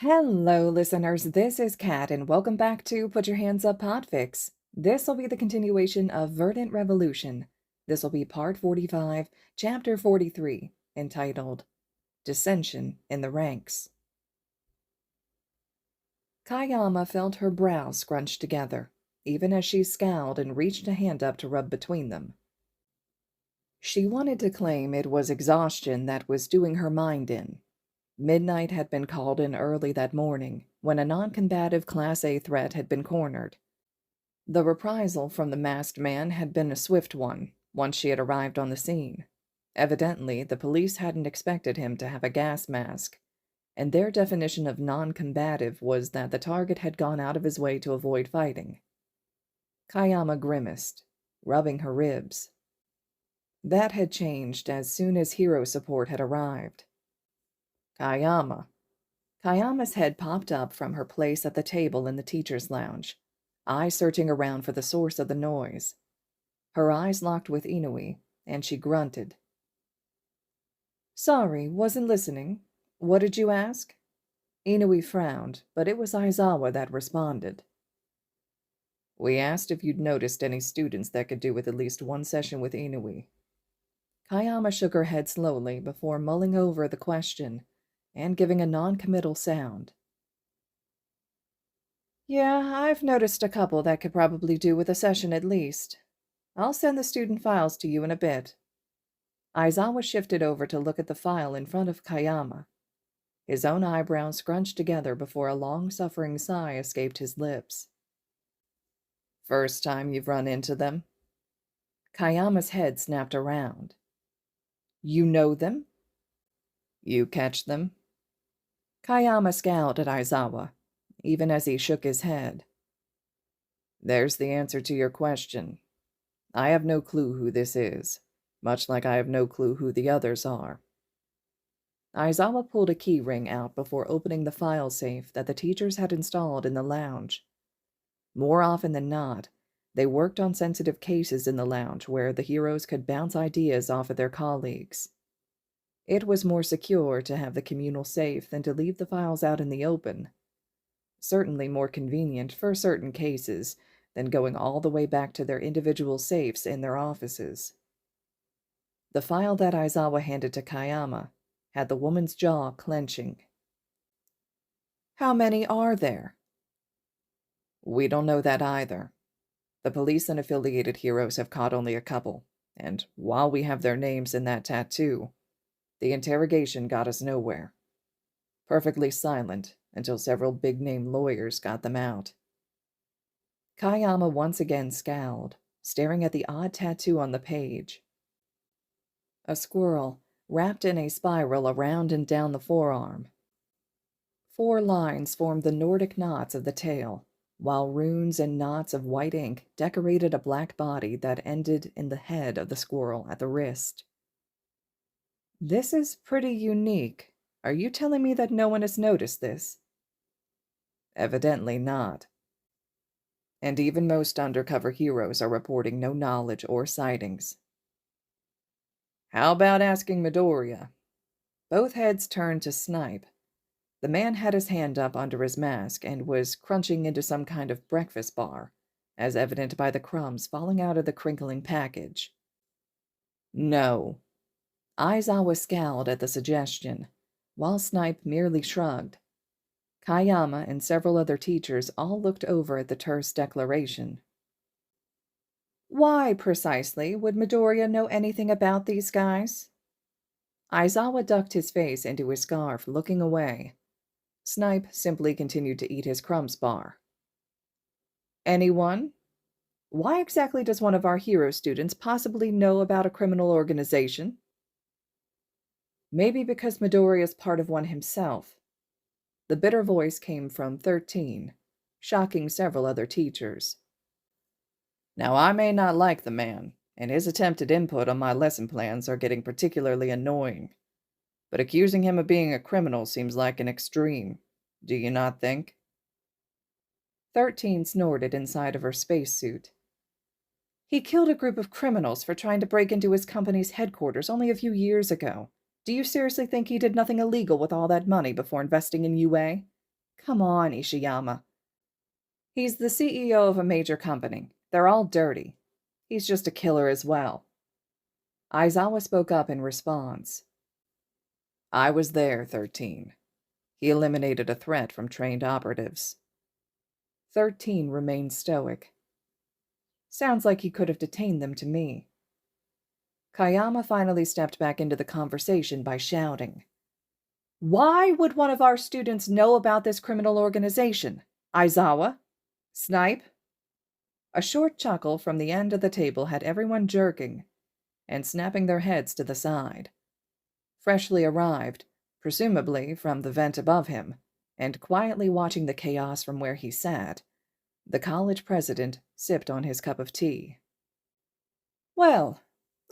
Hello, listeners. This is Kat, and welcome back to Put Your Hands Up Podfics. This will be the continuation of Verdant Revolution. This will be Part 45, Chapter 43, entitled Dissension in the Ranks. Kayama felt her brows scrunched together, even as she scowled and reached a hand up to rub between them. She wanted to claim it was exhaustion that was doing her mind in. Midnight had been called in early that morning, when a non-combative Class A threat had been cornered. The reprisal from the masked man had been a swift one, once she had arrived on the scene. Evidently, the police hadn't expected him to have a gas mask, and their definition of non-combative was that the target had gone out of his way to avoid fighting. Kayama grimaced, rubbing her ribs. That had changed as soon as hero support had arrived. Kayama. Kayama's head popped up from her place at the table in the teacher's lounge, eyes searching around for the source of the noise. Her eyes locked with Inui, and she grunted. Sorry, wasn't listening. What did you ask? Inui frowned, but it was Aizawa that responded. We asked if you'd noticed any students that could do with at least one session with Inui. Kayama shook her head slowly before mulling over the question and giving a non-committal sound. Yeah, I've noticed a couple that could probably do with a session at least. I'll send the student files to you in a bit. Aizawa shifted over to look at the file in front of Kayama. His own eyebrows scrunched together before a long-suffering sigh escaped his lips. First time you've run into them? Kayama's head snapped around. You know them? You catch them? Kayama scowled at Aizawa, even as he shook his head. There's the answer to your question. I have no clue who this is, much like I have no clue who the others are. Aizawa pulled a key ring out before opening the file safe that the teachers had installed in the lounge. More often than not, they worked on sensitive cases in the lounge where the heroes could bounce ideas off of their colleagues. It was more secure to have the communal safe than to leave the files out in the open. Certainly more convenient for certain cases than going all the way back to their individual safes in their offices. The file that Aizawa handed to Kayama had the woman's jaw clenching. How many are there? We don't know that either. The police and affiliated heroes have caught only a couple, and while we have their names in that tattoo, the interrogation got us nowhere. Perfectly silent until several big-name lawyers got them out. Kayama once again scowled, staring at the odd tattoo on the page. A squirrel, wrapped in a spiral around and down the forearm. 4 lines formed the Nordic knots of the tail, while runes and knots of white ink decorated a black body that ended in the head of the squirrel at the wrist. This is pretty unique. Are you telling me that no one has noticed this? Evidently not. And even most undercover heroes are reporting no knowledge or sightings. How about asking Midoriya? Both heads turned to Snipe. The man had his hand up under his mask and was crunching into some kind of breakfast bar, as evident by the crumbs falling out of the crinkling package. No. Aizawa scowled at the suggestion, while Snipe merely shrugged. Kayama and several other teachers all looked over at the terse declaration. Why, precisely, would Midoriya know anything about these guys? Aizawa ducked his face into his scarf, looking away. Snipe simply continued to eat his crumbs bar. Anyone? Why exactly does one of our hero students possibly know about a criminal organization? Maybe because Midoriya is part of one himself. The bitter voice came from 13, shocking several other teachers. Now, I may not like the man, and his attempted input on my lesson plans are getting particularly annoying. But accusing him of being a criminal seems like an extreme. Do you not think? 13 snorted inside of her spacesuit. He killed a group of criminals for trying to break into his company's headquarters only a few years ago. Do you seriously think he did nothing illegal with all that money before investing in UA? Come on, Ishiyama. He's the CEO of a major company. They're all dirty. He's just a killer as well. Aizawa spoke up in response. I was there, 13. He eliminated a threat from trained operatives. 13 remained stoic. Sounds like he could have detained them to me. Kayama finally stepped back into the conversation by shouting. Why would one of our students know about this criminal organization? Aizawa? Snipe? A short chuckle from the end of the table had everyone jerking and snapping their heads to the side. Freshly arrived, presumably from the vent above him, and quietly watching the chaos from where he sat, the college president sipped on his cup of tea. Well,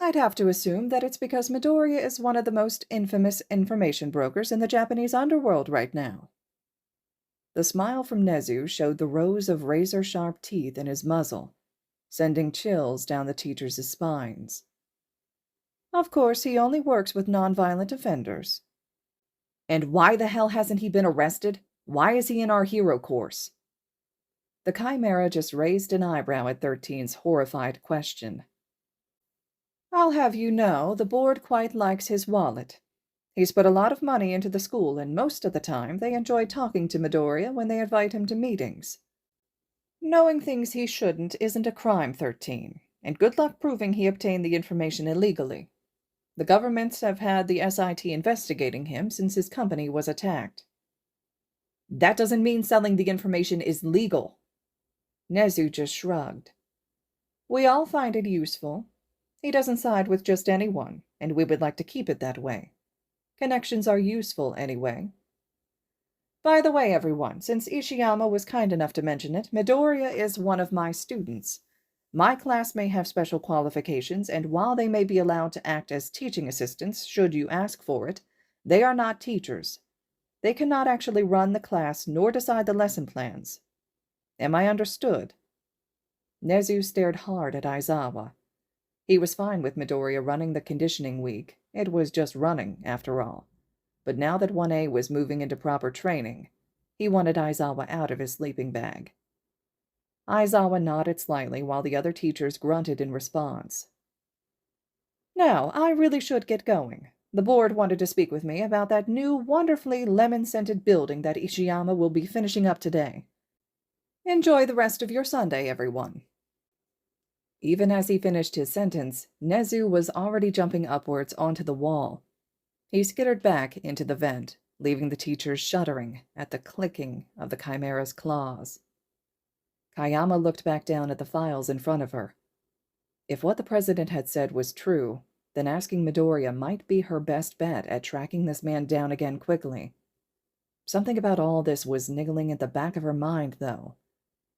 I'd have to assume that it's because Midoriya is one of the most infamous information brokers in the Japanese underworld right now. The smile from Nezu showed the rows of razor-sharp teeth in his muzzle, sending chills down the teachers' spines. Of course, he only works with non-violent offenders. And why the hell hasn't he been arrested? Why is he in our hero course? The Chimera just raised an eyebrow at 13's horrified question. I'll have you know, the board quite likes his wallet. He's put a lot of money into the school, and most of the time they enjoy talking to Midoriya when they invite him to meetings. Knowing things he shouldn't isn't a crime, 13, and good luck proving he obtained the information illegally. The governments have had the SIT investigating him since his company was attacked. That doesn't mean selling the information is legal. Nezu just shrugged. We all find it useful. He doesn't side with just anyone, and we would like to keep it that way. Connections are useful anyway. By the way, everyone, since Ishiyama was kind enough to mention it, Midoriya is one of my students. My class may have special qualifications, and while they may be allowed to act as teaching assistants should you ask for it, they are not teachers. They cannot actually run the class nor decide the lesson plans. Am I understood? Nezu stared hard at Aizawa. He was fine with Midoriya running the conditioning week. It was just running, after all. But now that 1A was moving into proper training, he wanted Aizawa out of his sleeping bag. Aizawa nodded slightly while the other teachers grunted in response. Now, I really should get going. The board wanted to speak with me about that new, wonderfully lemon-scented building that Ishiyama will be finishing up today. Enjoy the rest of your Sunday, everyone. Even as he finished his sentence, Nezu was already jumping upwards onto the wall. He skittered back into the vent, leaving the teachers shuddering at the clicking of the Chimera's claws. Kayama looked back down at the files in front of her. If what the president had said was true, then asking Midoriya might be her best bet at tracking this man down again quickly. Something about all this was niggling at the back of her mind, though,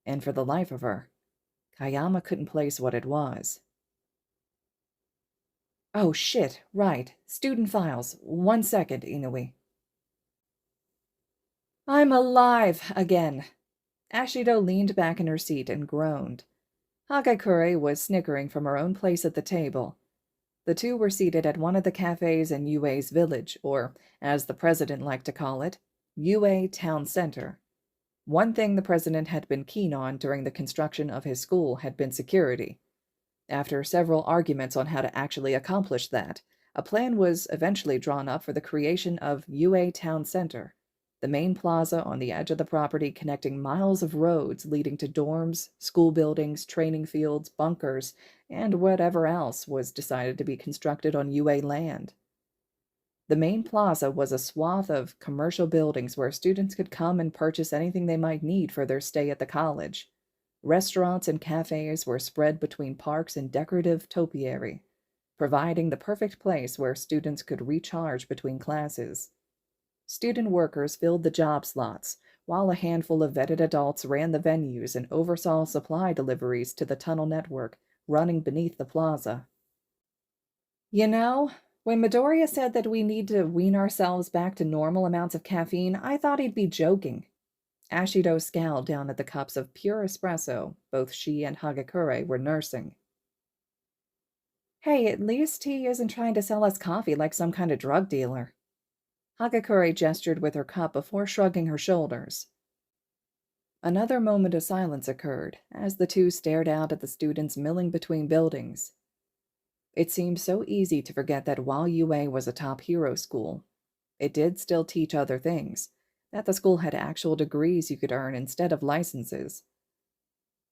and for the life of her, Kayama couldn't place what it was. Oh shit, right. Student files. 1 second, Inui. I'm alive again. Ashido leaned back in her seat and groaned. Hagakure was snickering from her own place at the table. The two were seated at one of the cafes in UA's village, or, as the president liked to call it, UA Town Center. One thing the president had been keen on during the construction of his school had been security. After several arguments on how to actually accomplish that, a plan was eventually drawn up for the creation of UA Town Center, the main plaza on the edge of the property connecting miles of roads leading to dorms, school buildings, training fields, bunkers, and whatever else was decided to be constructed on UA land. The main plaza was a swath of commercial buildings where students could come and purchase anything they might need for their stay at the college. Restaurants and cafes were spread between parks and decorative topiary, providing the perfect place where students could recharge between classes. Student workers filled the job slots, while a handful of vetted adults ran the venues and oversaw supply deliveries to the tunnel network running beneath the plaza. You know, when Midoriya said that we need to wean ourselves back to normal amounts of caffeine, I thought he'd be joking. Ashido scowled down at the cups of pure espresso both she and Hagakure were nursing. Hey, at least he isn't trying to sell us coffee like some kind of drug dealer. Hagakure gestured with her cup before shrugging her shoulders. Another moment of silence occurred as the two stared out at the students milling between buildings. It seemed so easy to forget that while UA was a top hero school, it did still teach other things, that the school had actual degrees you could earn instead of licenses.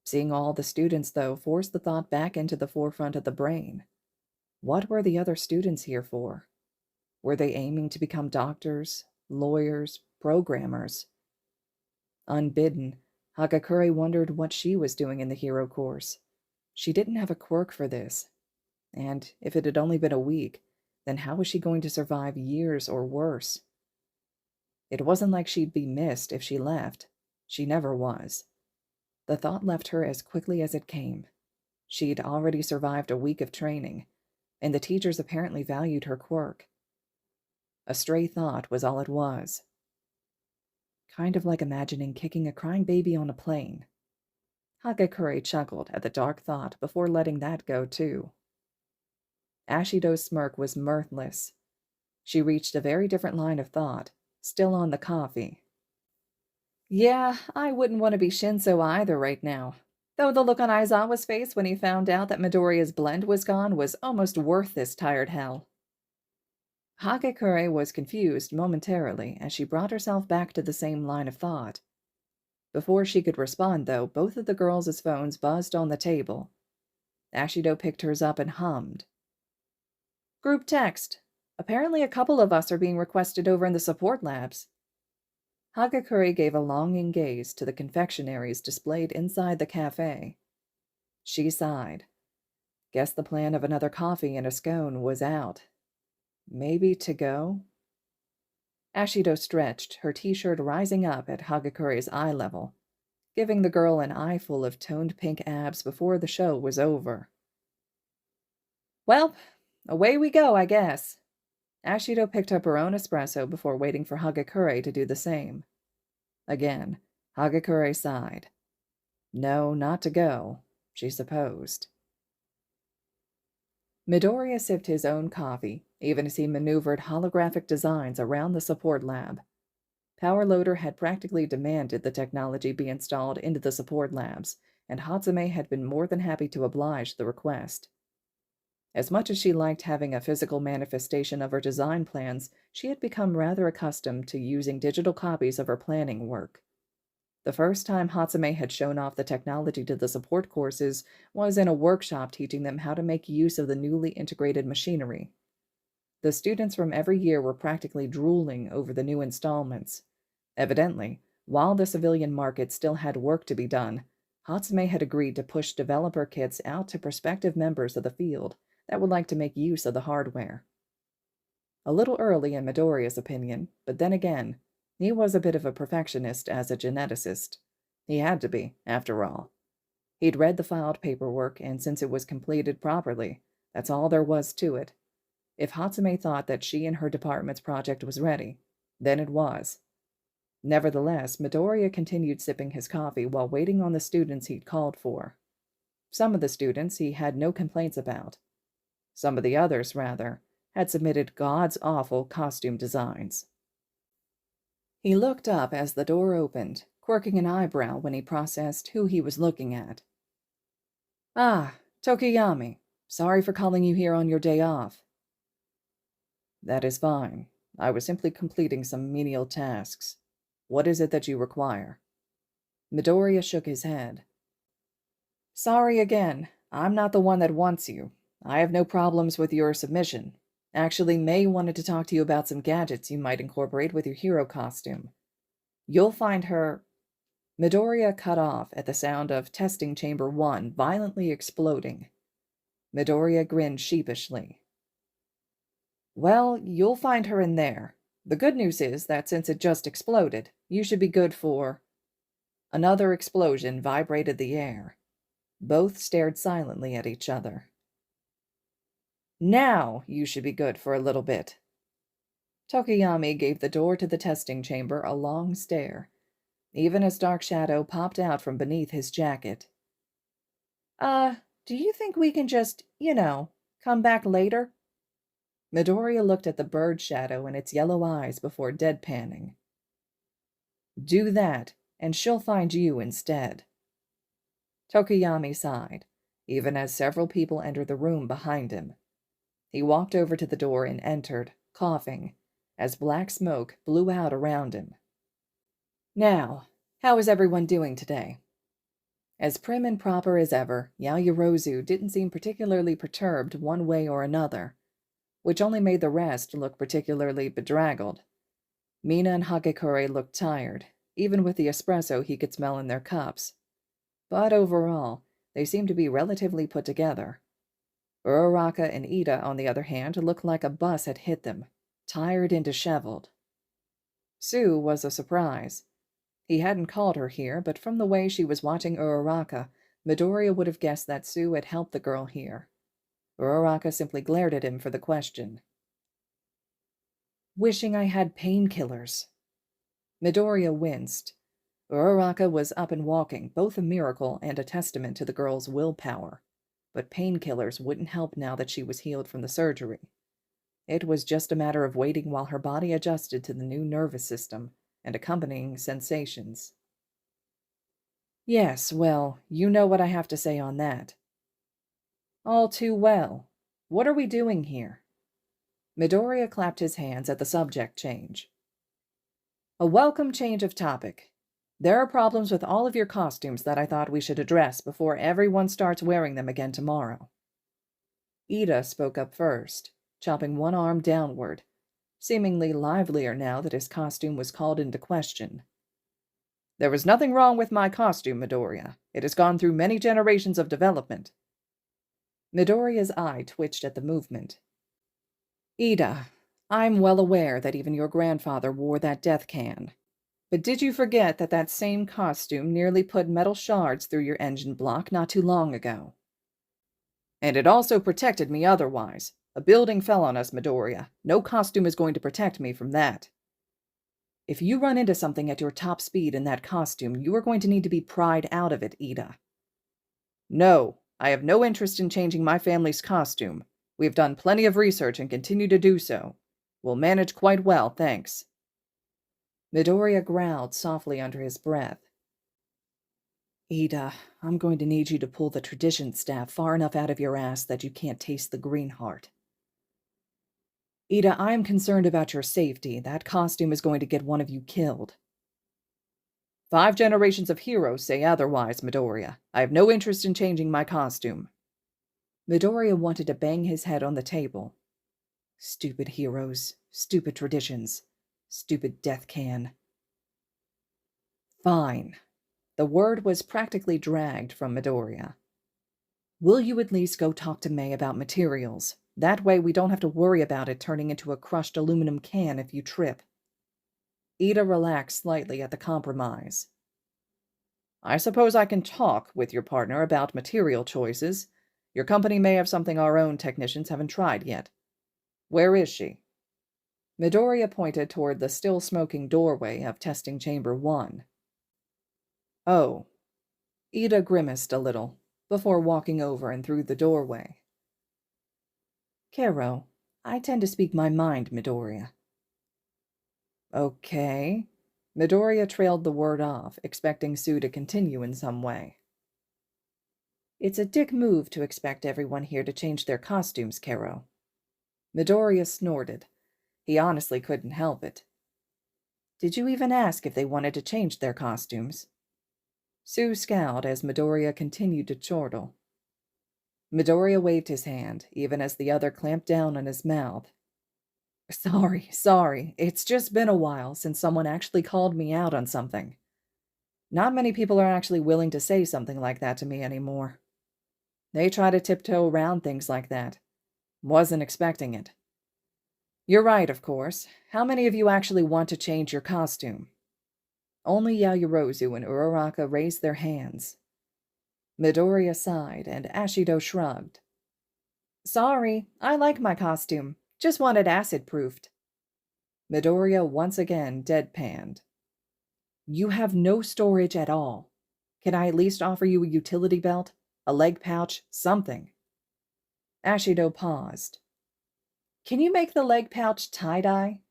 Seeing all the students, though, forced the thought back into the forefront of the brain. What were the other students here for? Were they aiming to become doctors, lawyers, programmers? Unbidden, Hagakure wondered what she was doing in the hero course. She didn't have a quirk for this. And if it had only been a week, then how was she going to survive years or worse? It wasn't like she'd be missed if she left. She never was. The thought left her as quickly as it came. She'd already survived a week of training, and the teachers apparently valued her quirk. A stray thought was all it was. Kind of like imagining kicking a crying baby on a plane. Hagakure chuckled at the dark thought before letting that go too. Ashido's smirk was mirthless. She reached a very different line of thought, still on the coffee. Yeah, I wouldn't want to be Shinso either right now. Though the look on Aizawa's face when he found out that Midoriya's blend was gone was almost worth this tired hell. Hagakure was confused momentarily as she brought herself back to the same line of thought. Before she could respond, though, both of the girls' phones buzzed on the table. Ashido picked hers up and hummed. Group text. Apparently a couple of us are being requested over in the support labs. Hagakure gave a longing gaze to the confectionaries displayed inside the cafe. She sighed. Guess the plan of another coffee and a scone was out. Maybe to go? Ashido stretched, her t-shirt rising up at Hagakure's eye level, giving the girl an eyeful of toned pink abs before the show was over. Well, away we go, I guess. Ashido picked up her own espresso before waiting for Hagakure to do the same. Again, Hagakure sighed. No, not to go, she supposed. Midoriya sipped his own coffee, even as he maneuvered holographic designs around the support lab. Power Loader had practically demanded the technology be installed into the support labs, and Hatsume had been more than happy to oblige the request. As much as she liked having a physical manifestation of her design plans, she had become rather accustomed to using digital copies of her planning work. The first time Hatsume had shown off the technology to the support courses was in a workshop teaching them how to make use of the newly integrated machinery. The students from every year were practically drooling over the new installments. Evidently, while the civilian market still had work to be done, Hatsume had agreed to push developer kits out to prospective members of the field that would like to make use of the hardware. A little early in Midoriya's opinion, but then again, he was a bit of a perfectionist as a geneticist. He had to be, after all. He'd read the filed paperwork, and since it was completed properly, that's all there was to it. If Hatsume thought that she and her department's project was ready, then it was. Nevertheless, Midoriya continued sipping his coffee while waiting on the students he'd called for. Some of the students he had no complaints about. Some of the others, rather, had submitted God's awful costume designs. He looked up as the door opened, quirking an eyebrow when he processed who he was looking at. Ah, Tokiyami. Sorry for calling you here on your day off. That is fine. I was simply completing some menial tasks. What is it that you require? Midoriya shook his head. Sorry again. I'm not the one that wants you. I have no problems with your submission. Actually, May wanted to talk to you about some gadgets you might incorporate with your hero costume. You'll find her... Midoriya cut off at the sound of testing chamber 1 violently exploding. Midoriya grinned sheepishly. Well, you'll find her in there. The good news is that since it just exploded, you should be good for... Another explosion vibrated the air. Both stared silently at each other. Now you should be good for a little bit. Tokiyami gave the door to the testing chamber a long stare, even as dark shadow popped out from beneath his jacket. Do you think we can just, come back later? Midoriya looked at the bird shadow in its yellow eyes before deadpanning. Do that, and she'll find you instead." Tokuyami sighed, even as several people entered the room behind him. He walked over to the door and entered, coughing, as black smoke blew out around him. "Now, how is everyone doing today?" As prim and proper as ever, Yaoyorozu didn't seem particularly perturbed one way or another, which only made the rest look particularly bedraggled. Mina and Hagekure looked tired, even with the espresso he could smell in their cups. But overall, they seemed to be relatively put together. Uraraka and Ida, on the other hand, looked like a bus had hit them, tired and disheveled. Sue was a surprise. He hadn't called her here, but from the way she was watching Uraraka, Midoriya would have guessed that Sue had helped the girl here. Uraraka simply glared at him for the question. "Wishing I had painkillers." Midoriya winced. Uraraka was up and walking, both a miracle and a testament to the girl's willpower. But painkillers wouldn't help now that she was healed from the surgery. It was just a matter of waiting while her body adjusted to the new nervous system and accompanying sensations. "Yes, well, you know what I have to say on that." "All too well. What are we doing here?" Midoriya clapped his hands at the subject change. "A welcome change of topic. There are problems with all of your costumes that I thought we should address before everyone starts wearing them again tomorrow." Ida spoke up first, chopping one arm downward, seemingly livelier now that his costume was called into question. "There was nothing wrong with my costume, Midoriya. It has gone through many generations of development." Midoriya's eye twitched at the movement. "Ida, I'm well aware that even your grandfather wore that death can. But did you forget that that same costume nearly put metal shards through your engine block not too long ago? And it also protected me otherwise. A building fell on us, Midoriya. No costume is going to protect me from that. If you run into something at your top speed in that costume, you are going to need to be pried out of it, Ida." "No, I have no interest in changing my family's costume. We have done plenty of research and continue to do so. We'll manage quite well, thanks." Midoriya growled softly under his breath. "Ida, I'm going to need you to pull the tradition staff far enough out of your ass that you can't taste the green heart." "Ida, I am concerned about your safety. That costume is going to get one of you killed." 5 generations of heroes say otherwise, Midoriya. I have no interest in changing my costume." Midoriya wanted to bang his head on the table. Stupid heroes, stupid traditions, stupid death can. "Fine." The word was practically dragged from Midoriya. "Will you at least go talk to May about materials? That way we don't have to worry about it turning into a crushed aluminum can if you trip." Ida relaxed slightly at the compromise. "I suppose I can talk with your partner about material choices. Your company may have something our own technicians haven't tried yet. Where is she?" Midoriya pointed toward the still-smoking doorway of Testing Chamber 1. "Oh." Ida grimaced a little, before walking over and through the doorway. "Karo, I tend to speak my mind, Midoriya." "Okay." Midoriya trailed the word off, expecting Sue to continue in some way. "It's a dick move to expect everyone here to change their costumes, Karo." Midoriya snorted. He honestly couldn't help it. "Did you even ask if they wanted to change their costumes?" Sue scowled as Midoriya continued to chortle. Midoriya waved his hand, even as the other clamped down on his mouth. Sorry. It's just been a while since someone actually called me out on something. Not many people are actually willing to say something like that to me anymore. They try to tiptoe around things like that. Wasn't expecting it." "You're right, of course. How many of you actually want to change your costume?" Only Yaoyorozu and Uraraka raised their hands. Midoriya sighed, and Ashido shrugged. "Sorry, I like my costume. Just want it acid-proofed." Midoriya once again deadpanned. "You have no storage at all. Can I at least offer you a utility belt? A leg pouch? Something?" Ashido paused. "Can you make the leg pouch tie-dye?"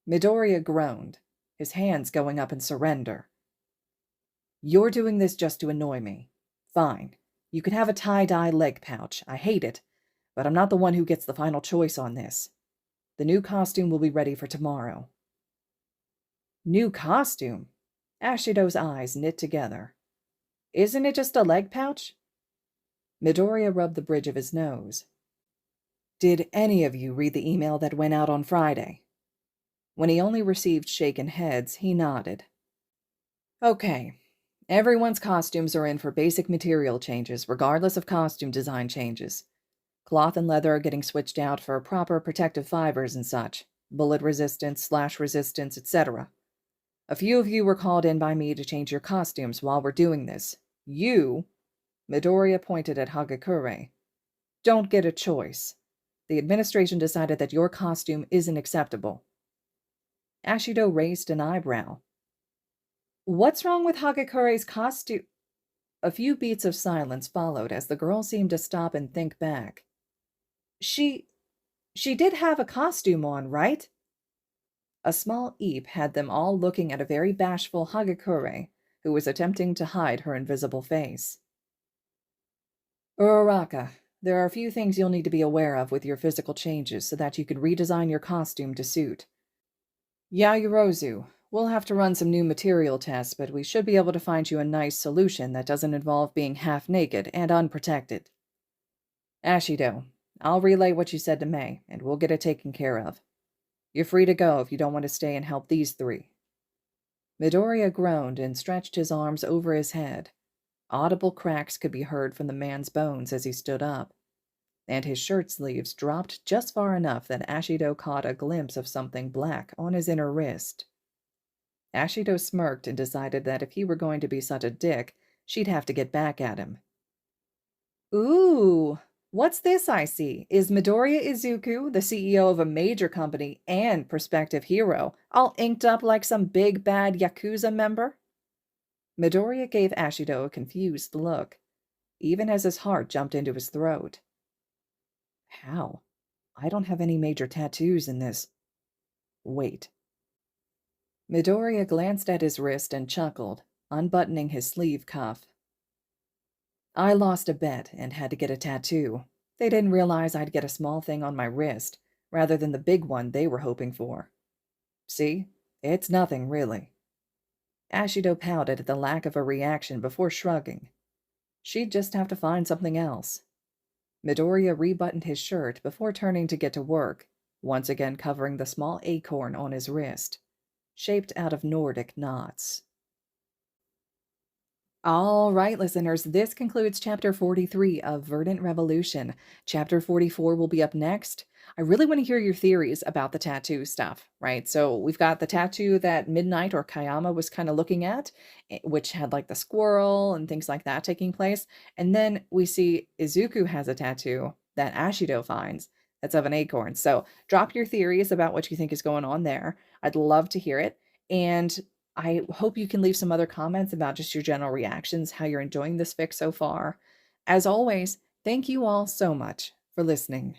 Midoriya groaned, his hands going up in surrender. You're doing this just to annoy me. Fine. You can have a tie-dye leg pouch. I hate it, but I'm not the one who gets the final choice on this. The new costume will be ready for tomorrow." New costume? Ashido's eyes knit together. Isn't it just a leg pouch? Midoriya rubbed the bridge of his nose. Did any of you read the email that went out on Friday? When he only received shaken heads, he nodded. Okay. Everyone's costumes are in for basic material changes, regardless of costume design changes. Cloth and leather are getting switched out for proper protective fibers and such. Bullet resistance, slash resistance, etc. A few of you were called in by me to change your costumes while we're doing this. You, Midoriya pointed at Hagakure, don't get a choice. The administration decided that your costume isn't acceptable. Ashido raised an eyebrow. What's wrong with Hagakure's costume? A few beats of silence followed as the girl seemed to stop and think back. She did have a costume on, right? A small eep had them all looking at a very bashful Hagakure, who was attempting to hide her invisible face. Uraraka, there are a few things you'll need to be aware of with your physical changes so that you could redesign your costume to suit. Yayorozu, we'll have to run some new material tests, but we should be able to find you a nice solution that doesn't involve being half-naked and unprotected. Ashido, I'll relay what you said to May, and we'll get it taken care of. You're free to go if you don't want to stay and help these three. Midoriya groaned and stretched his arms over his head. Audible cracks could be heard from the man's bones as he stood up, and his shirt sleeves dropped just far enough that Ashido caught a glimpse of something black on his inner wrist. Ashido smirked and decided that if he were going to be such a dick, she'd have to get back at him. Ooh, what's this I see? Is Midoriya Izuku, the CEO of a major company and prospective hero, all inked up like some big bad Yakuza member? Midoriya gave Ashido a confused look, even as his heart jumped into his throat. How? I don't have any major tattoos in this. Wait. Midoriya glanced at his wrist and chuckled, unbuttoning his sleeve cuff. I lost a bet and had to get a tattoo. They didn't realize I'd get a small thing on my wrist, rather than the big one they were hoping for. See? It's nothing, really. Ashido pouted at the lack of a reaction before shrugging. She'd just have to find something else. Midoriya rebuttoned his shirt before turning to get to work, once again covering the small acorn on his wrist, shaped out of Nordic knots. All right, listeners, this concludes Chapter 43 of Verdant Revolution. Chapter 44 will be up next. I really want to hear your theories about the tattoo stuff, right? So we've got the tattoo that Midnight or Kayama was kind of looking at, which had like the squirrel and things like that taking place. And then we see Izuku has a tattoo that Ashido finds that's of an acorn. So drop your theories about what you think is going on there. I'd love to hear it. And I hope you can leave some other comments about just your general reactions, how you're enjoying this fic so far. As always, thank you all so much for listening.